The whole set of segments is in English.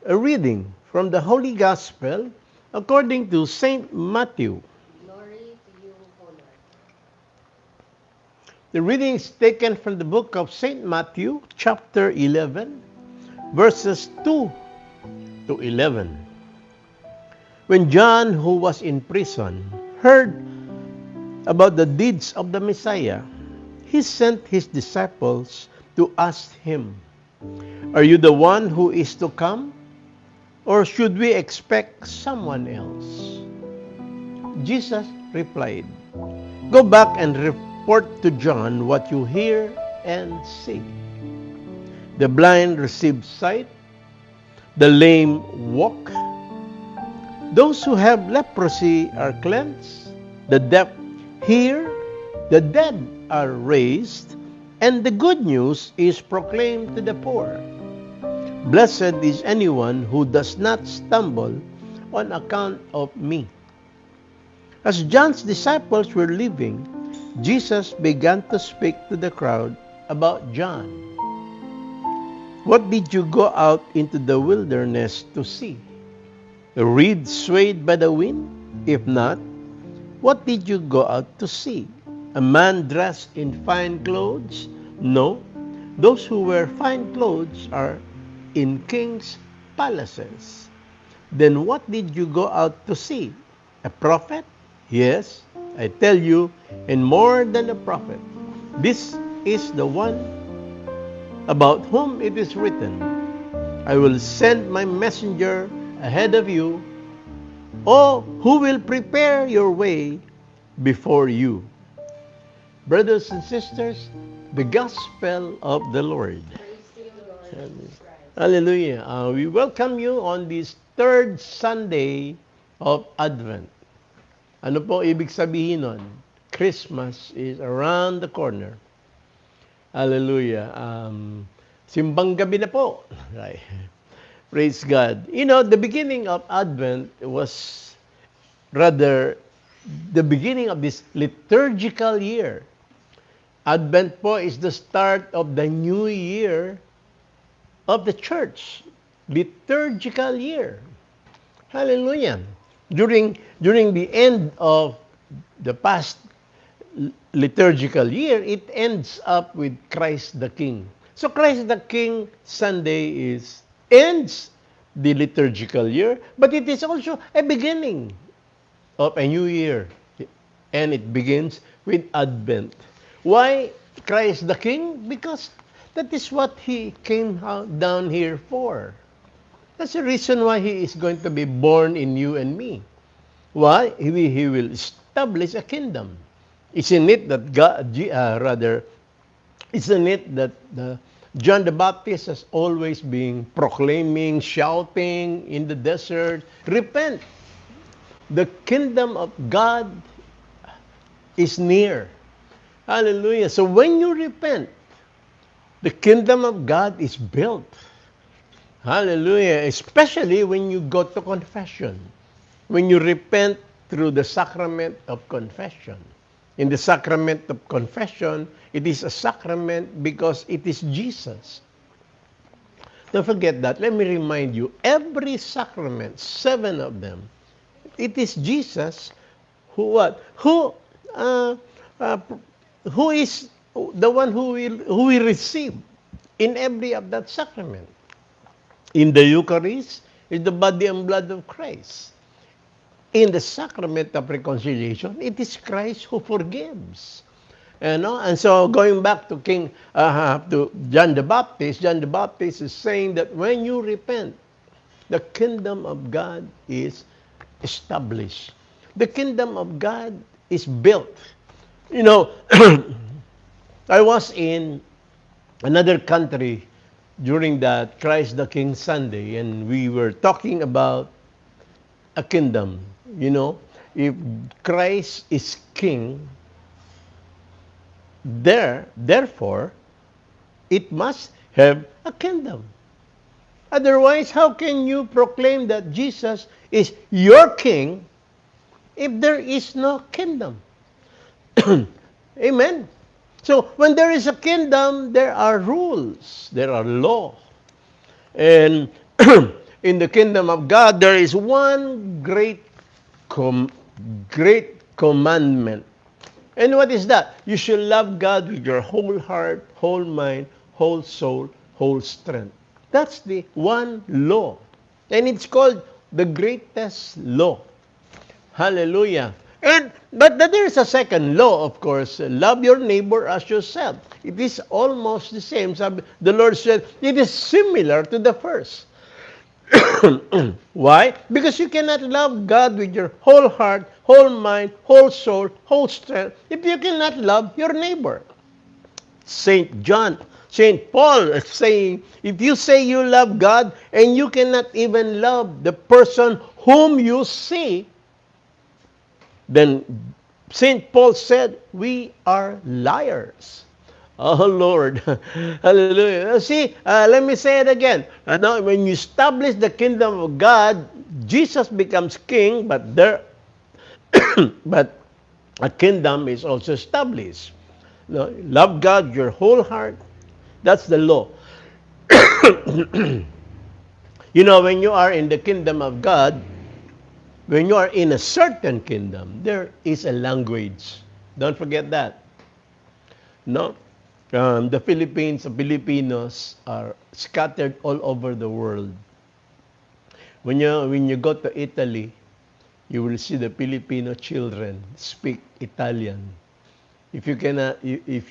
A reading from the Holy Gospel according to Saint Matthew. Glory to you, O Lord. The reading is taken from the book of Saint Matthew, chapter 11, verses 2 to 11. When John, who was in prison, heard about the deeds of the Messiah, he sent his disciples to ask him, "Are you the one who is to come? Or should we expect someone else?" Jesus replied, "Go back and report to John what you hear and see. The blind receive sight, the lame walk, those who have leprosy are cleansed, the deaf hear, the dead are raised, and the good news is proclaimed to the poor. Blessed is anyone who does not stumble on account of me." As John's disciples were leaving, Jesus began to speak to the crowd about John. "What did you go out into the wilderness to see? A reed swayed by the wind? If not, what did you go out to see? A man dressed in fine clothes? No, those who wear fine clothes are in kings' palaces. Then what did you go out to see? A prophet? Yes, I tell you, and more than a prophet. This is the one about whom it is written, 'I will send my messenger ahead of you, who will prepare your way before you.'" Brothers and sisters, the gospel of the Lord. Praise to you, Lord Jesus Christ. Hallelujah. We welcome you on this third Sunday of Advent. Ano po ibig sabihin nun? Christmas is around the corner. Hallelujah. Simbang gabi na po. Right. Praise God. You know, the beginning of Advent was rather the beginning of this liturgical year. Advent po is the start of the new year of the church. Liturgical year. Hallelujah. During the end of the past liturgical year, it ends up with Christ the King. So Christ the King Sunday ends the liturgical year, but it is also a beginning of a new year. And it begins with Advent. Why Christ the King? Because that is what He came down here for. That's the reason why He is going to be born in you and me. Why? He will establish a kingdom. Isn't it that isn't it that John the Baptist has always been proclaiming, shouting in the desert, "Repent! The kingdom of God is near." Hallelujah. So when you repent, the kingdom of God is built. Hallelujah. Especially when you go to confession. When you repent through the sacrament of confession. In the sacrament of confession, it is a sacrament because it is Jesus. Don't forget that. Let me remind you, every sacrament, 7 of them, it is Jesus who what? Who is the one who will receive in every of that sacrament. In the Eucharist is the body and blood of Christ. In the sacrament of reconciliation, it is Christ who forgives. And so going back to to John the Baptist is saying that when you repent, the kingdom of God is established. The kingdom of God is built. You know, I was in another country during that Christ the King Sunday, and we were talking about a kingdom. You know, if Christ is king, therefore, it must have a kingdom. Otherwise, how can you proclaim that Jesus is your king if there is no kingdom? Amen. So when there is a kingdom, there are rules, there are law. And in the kingdom of God, there is one com- great commandment. And what is that? You should love God with your whole heart, whole mind, whole soul, whole strength. That's the one law. And it's called the greatest law. Hallelujah. But there is a second law, of course. Love your neighbor as yourself. It is almost the same. The Lord said it is similar to the first. Why? Because you cannot love God with your whole heart, whole mind, whole soul, whole strength if you cannot love your neighbor. St. Paul is saying, if you say you love God and you cannot even love the person whom you see, then St. Paul said, we are liars. Oh, Lord. Hallelujah. See, let me say it again. When you establish the kingdom of God, Jesus becomes king, but but a kingdom is also established. Love God your whole heart. That's the law. When you are in the kingdom of God, when you are in a certain kingdom, there is a language. Don't forget that. No? The Filipinos are scattered all over the world. When you go to Italy, you will see the Filipino children speak Italian. If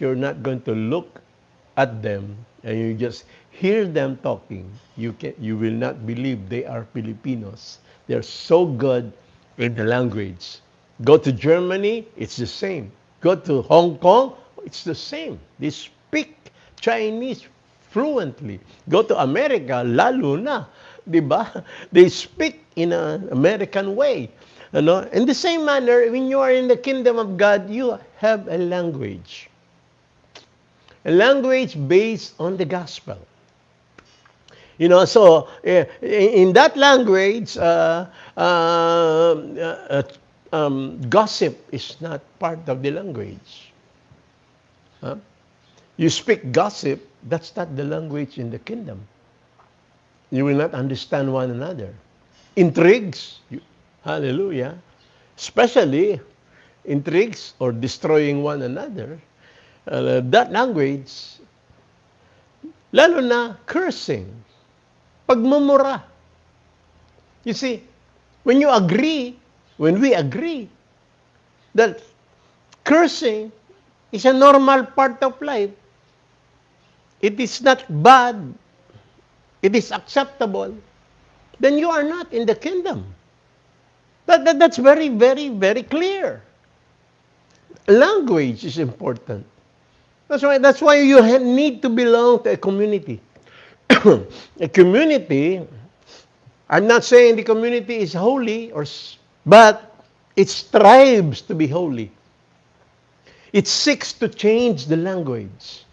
you're not going to look at them and you just hear them talking, you will not believe they are Filipinos. They're so good in the language. Go to Germany, it's the same. Go to Hong Kong, it's the same. They speak Chinese fluently. Go to America, lalo na. Diba? They speak in an American way. In the same manner, when you are in the kingdom of God, you have a language. A language based on the gospel. So in that language, gossip is not part of the language. Huh? You speak gossip, that's not the language in the kingdom. You will not understand one another. Intrigues, hallelujah, especially intrigues or destroying one another, that language, lalo na cursing, pagmumura. You see, when we agree that cursing is a normal part of life, it is not bad, it is acceptable, then you are not in the kingdom. That's very, very, very clear. Language is important. That's why you need to belong to a community. A community, I'm not saying the community is holy, but it strives to be holy. It seeks to change the language.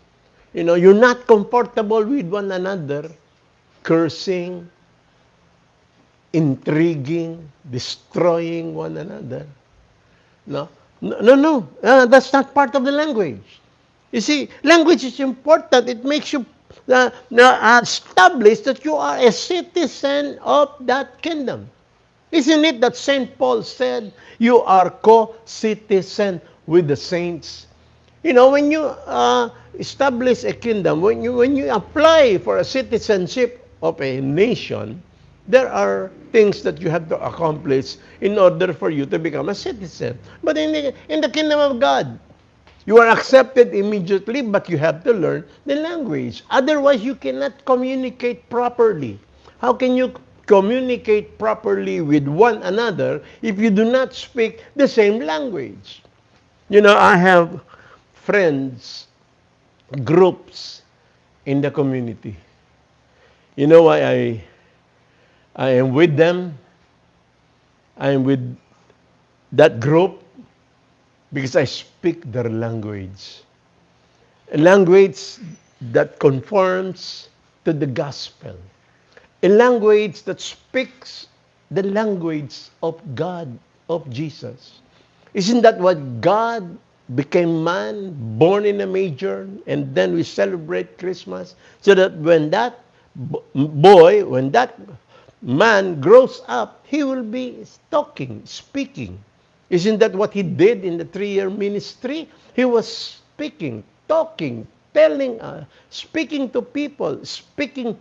You're not comfortable with one another, cursing, intriguing, destroying one another. No. That's not part of the language. You see, language is important. It makes you establish that you are a citizen of that kingdom. Isn't it that St. Paul said, you are co-citizen with the saints? When you establish a kingdom, when you apply for a citizenship of a nation, there are things that you have to accomplish in order for you to become a citizen. But in the kingdom of God, you are accepted immediately, but you have to learn the language. Otherwise, you cannot communicate properly. How can you communicate properly with one another if you do not speak the same language? I have friends, groups in the community. You know why I am with them? I am with that group because I speak their language. A language that conforms to the gospel. A language that speaks the language of God, of Jesus. Isn't that what God became man, born in a manger, and then we celebrate Christmas? So that when that boy, when that man grows up, he will be talking, speaking. Isn't that what he did in the 3-year ministry? He was speaking, talking, telling, speaking to people, speaking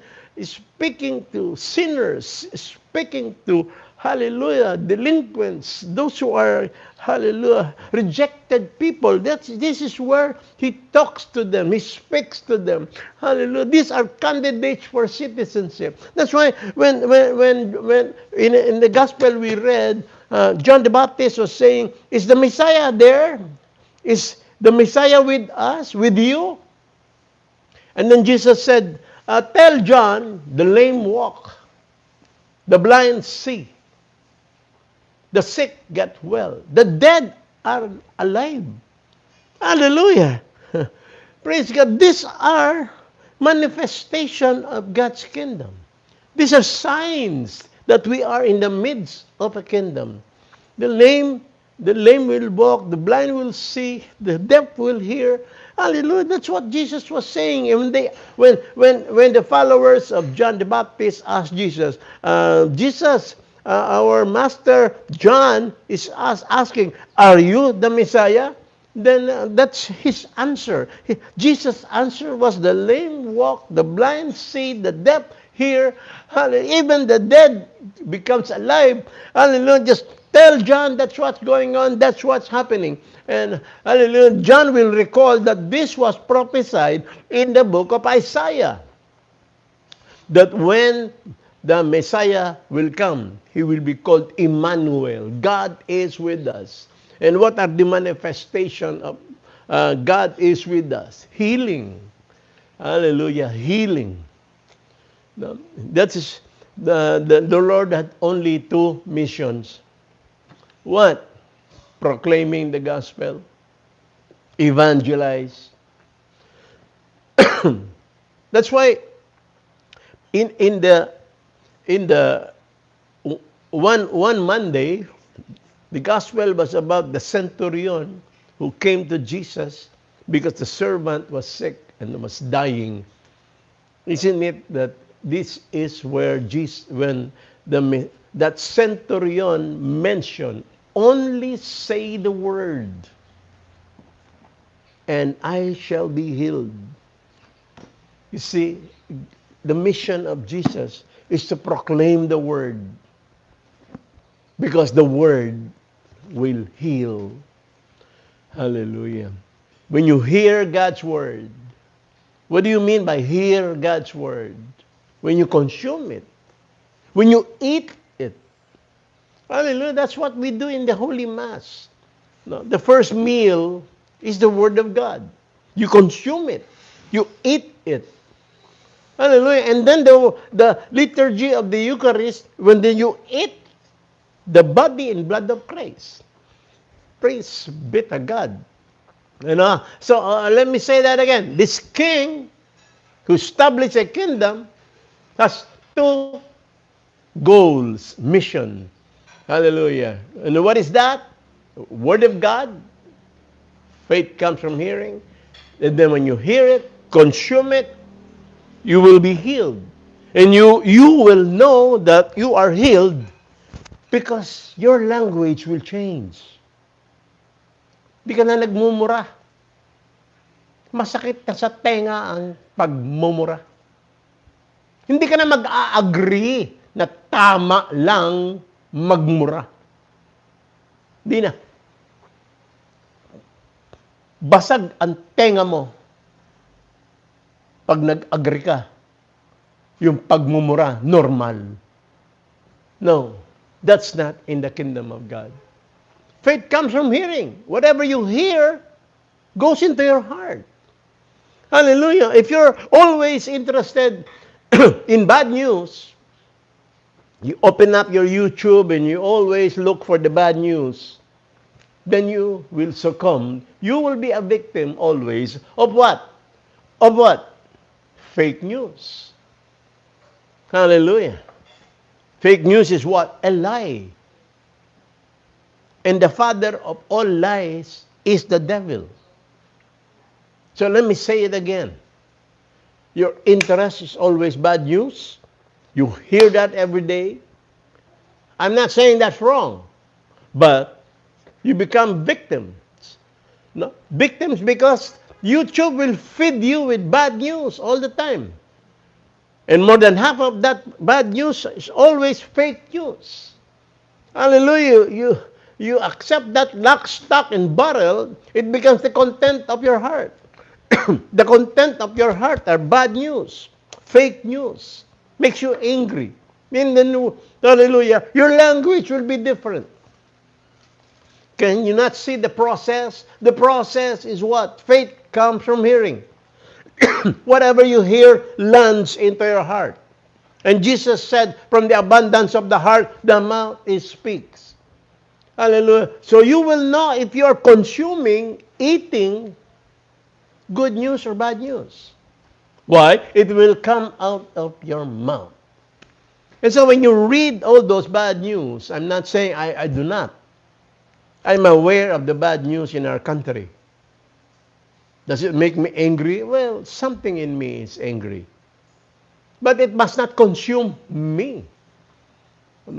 to sinners, speaking to, hallelujah, delinquents, those who are, hallelujah, rejected people. This is where he talks to them, he speaks to them. Hallelujah. These are candidates for citizenship. That's why when in the gospel we read, John the Baptist was saying, is the Messiah there? Is the Messiah with us, with you? And then Jesus said, tell John, the lame walk, the blind see, the sick get well, the dead are alive. Hallelujah. Praise God. These are manifestation of God's kingdom. These are signs that we are in the midst of a kingdom. The lame will walk, the blind will see, the deaf will hear. Hallelujah. That's what Jesus was saying. And when the followers of John the Baptist asked Jesus, Jesus, our master John is asking, are you the Messiah? Then that's his answer. Jesus' answer was the lame walk, the blind see, the deaf hear. Hallelujah. Even the dead becomes alive. Hallelujah. Just tell John that's what's going on, that's what's happening. And hallelujah, John will recall that this was prophesied in the book of Isaiah. That when the Messiah will come, he will be called Emmanuel. God is with us. And what are the manifestation of God is with us? Healing. Hallelujah, healing. That is, the Lord had only 2 missions. What? Proclaiming the gospel, evangelize. That's why in the one Monday, the gospel was about the centurion who came to Jesus because the servant was sick and was dying. Isn't it that this is where Jesus, when that centurion mentioned, only say the word, and I shall be healed. You see, the mission of Jesus is to proclaim the word, because the word will heal. Hallelujah. When you hear God's word, what do you mean by hear God's word? When you consume it, when you eat it. Hallelujah. That's what we do in the Holy Mass. No, the first meal is the Word of God. You consume it. You eat it. Hallelujah. And then the liturgy of the Eucharist, when you eat the body and blood of Christ. Praise be to God. So let me say that again. This king who established a kingdom has 2 goals, mission. Hallelujah. And what is that? Word of God. Faith comes from hearing. And then when you hear it, consume it, you will be healed. And you will know that you are healed because your language will change. Di ka na nagmumura. Masakit na sa tenga ang pagmumura. Hindi ka na mag-a-agree na tama lang magmura. Di na. Basag ang tenga mo pag nag-agree ka. Yung pagmumura, normal. No, that's not in the kingdom of God. Faith comes from hearing. Whatever you hear goes into your heart. Hallelujah. If you're always interested in bad news, you open up your YouTube and you always look for the bad news, then you will succumb. You will be a victim always of what? Of what? Fake news. Hallelujah. Fake news is what? A lie. And the father of all lies is the devil. So let me say it again. Your interest is always bad news. You hear that every day. I'm not saying that's wrong, but you become victims. No? Victims because YouTube will feed you with bad news all the time. And more than half of that bad news is always fake news. Hallelujah. You accept that lock, stock, and barrel, it becomes the content of your heart. The content of your heart are bad news, fake news, makes you angry. In the new, hallelujah, your language will be different. Can you not see the process? The process is what? Faith comes from hearing. Whatever you hear lands into your heart. And Jesus said, from the abundance of the heart, the mouth speaks. Hallelujah. So you will know if you're consuming, eating good news or bad news. Why? It will come out of your mouth. And so when you read all those bad news, I'm not saying I do not. I'm aware of the bad news in our country. Does it make me angry? Well, something in me is angry. But it must not consume me.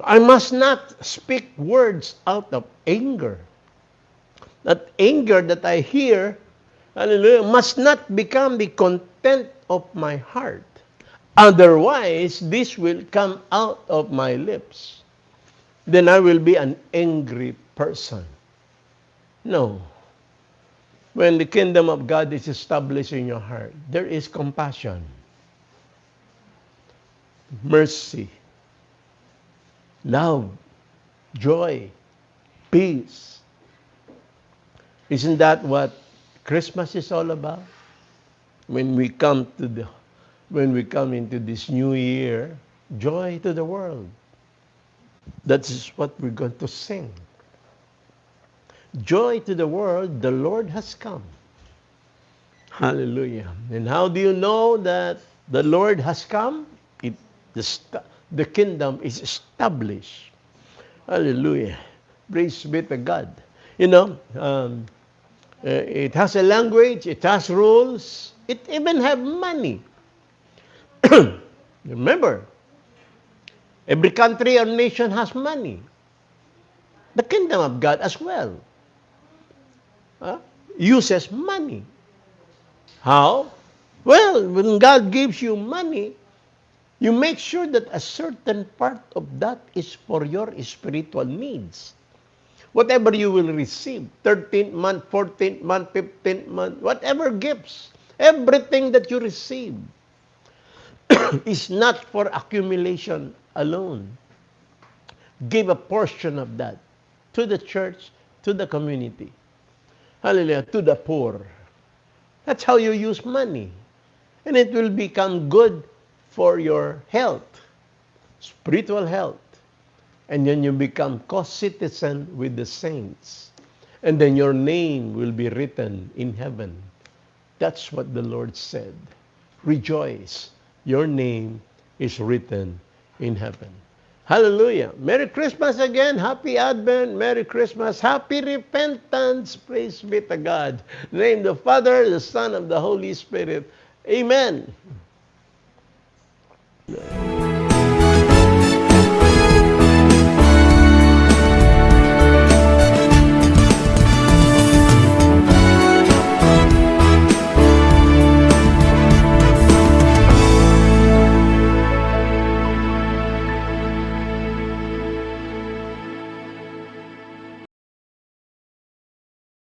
I must not speak words out of anger. That anger that I hear, hallelujah, must not become the content of my heart. Otherwise, this will come out of my lips. Then I will be an angry person. No. When the kingdom of God is established in your heart, there is compassion, mercy, love, joy, peace. Isn't that what Christmas is all about? When we come into this new year, joy to the world. That is what we're going to sing. Joy to the world, the Lord has come. Hallelujah. And how do you know that the Lord has come? The kingdom is established. Hallelujah. Praise be to God. You know, it has a language, it has rules, it even have money. Remember, every country or nation has money. The kingdom of God as well uses money. How? Well, when God gives you money, you make sure that a certain part of that is for your spiritual needs. Whatever you will receive, 13th month, 14th month, 15th month, whatever gifts, everything that you receive is not for accumulation alone. Give a portion of that to the church, to the community. Hallelujah, to the poor. That's how you use money. And it will become good for your health, spiritual health. And then you become co-citizen with the saints. And then your name will be written in heaven. That's what the Lord said. Rejoice, your name is written in heaven. Hallelujah. Merry Christmas again. Happy Advent. Merry Christmas. Happy repentance. Praise be to God. In the name of the Father, the Son, of the Holy Spirit. Amen.